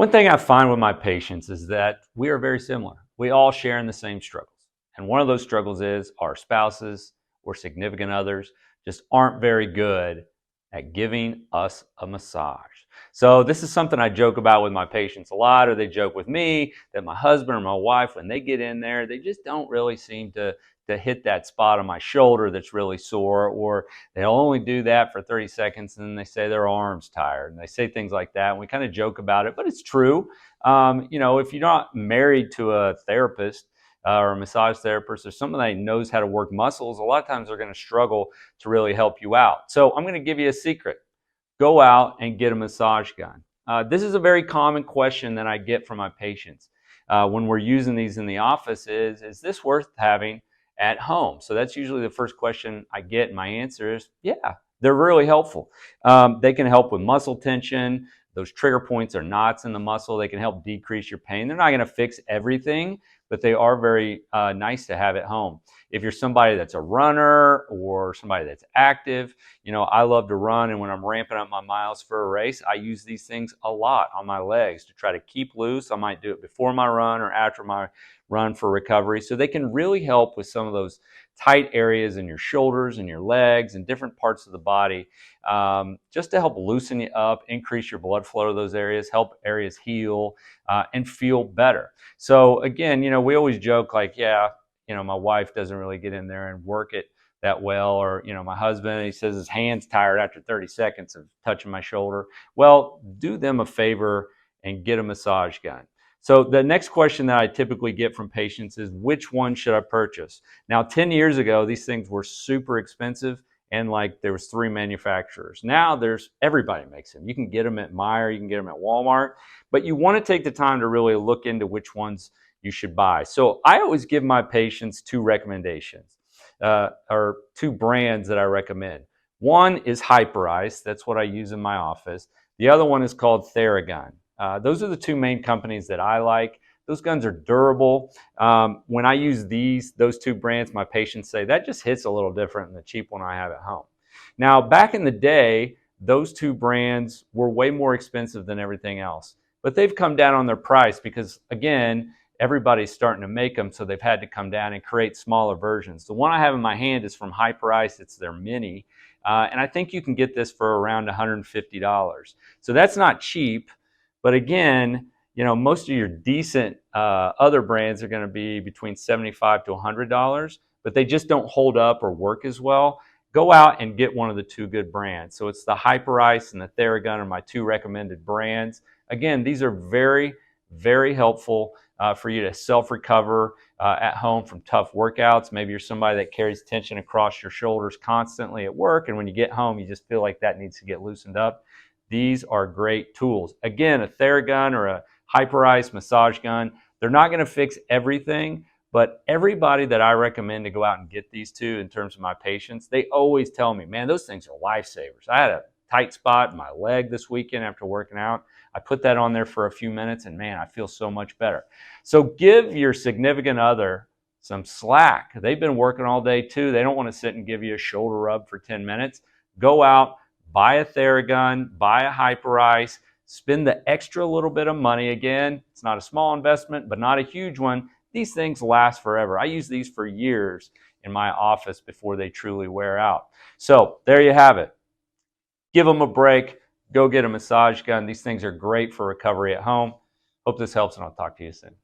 One thing I find with my patients is that we are very similar. We all share in the same struggles. And one of those struggles is our spouses or significant others just aren't very good at giving us a massage. So this is something I joke about with my patients a lot, or they joke with me that my husband or my wife, when they get in there, they just don't really seem to hit that spot on my shoulder that's really sore, or they'll only do that for 30 seconds and then they say their arm's tired, and they say things like that. And we kind of joke about it, but it's true. If you're not married to a therapist or a massage therapist or somebody that knows how to work muscles, a lot of times they're going to struggle to really help you out. So I'm going to give you a secret. Go out and get a massage gun. This is a very common question that I get from my patients when we're using these in the office is this worth having at home? So that's usually the first question I get, and my answer is, yeah, they're really helpful. They can help with muscle tension. Those trigger points are knots in the muscle. They can help decrease your pain. They're not going to fix everything, but they are very nice to have at home. If you're somebody that's a runner or somebody that's active, I love to run, and when I'm ramping up my miles for a race, I use these things a lot on my legs to try to keep loose. I might do it before my run or after my run for recovery. So they can really help with some of those tight areas in your shoulders and your legs and different parts of the body, just to help loosen you up, increase your blood flow to those areas, help areas heal and feel better. So again, we always joke like, yeah, my wife doesn't really get in there and work it that well, or my husband, he says his hand's tired after 30 seconds of touching my shoulder. Well, do them a favor and get a massage gun. So the next question that I typically get from patients is, which one should I purchase? Now, 10 years ago, these things were super expensive, and there was 3 manufacturers. Now everybody makes them. You can get them at Meijer, you can get them at Walmart, but you want to take the time to really look into which ones you should buy. So I always give my patients 2 recommendations, or 2 brands that I recommend. One is Hyperice. That's what I use in my office. The other one is called Theragun. Those are the 2 main companies that I like. Those guns are durable. When I use those 2 brands, my patients say that just hits a little different than the cheap one I have at home. Now, back in the day, those 2 brands were way more expensive than everything else, but they've come down on their price because, again, everybody's starting to make them, so they've had to come down and create smaller versions. The one I have in my hand is from Hyperice. It's their Mini, and I think you can get this for around $150. So that's not cheap. But again, most of your decent other brands are going to be between $75 to $100, but they just don't hold up or work as well. Go out and get one of the 2 good brands. So it's the Hyperice and the Theragun are my 2 recommended brands. Again, these are very, very helpful for you to self-recover at home from tough workouts. Maybe you're somebody that carries tension across your shoulders constantly at work, and when you get home, you just feel like that needs to get loosened up. These are great tools. Again, a Theragun or a Hyperice massage gun, they're not going to fix everything, but everybody that I recommend to go out and get these 2 in terms of my patients, they always tell me, man, those things are lifesavers. I had a tight spot in my leg this weekend after working out. I put that on there for a few minutes, and man, I feel so much better. So give your significant other some slack. They've been working all day too. They don't want to sit and give you a shoulder rub for 10 minutes. Go out, buy a Theragun, buy a Hyperice, spend the extra little bit of money. Again, it's not a small investment, but not a huge one. These things last forever. I use these for years in my office before they truly wear out. So there you have it. Give them a break. Go get a massage gun. These things are great for recovery at home. Hope this helps, and I'll talk to you soon.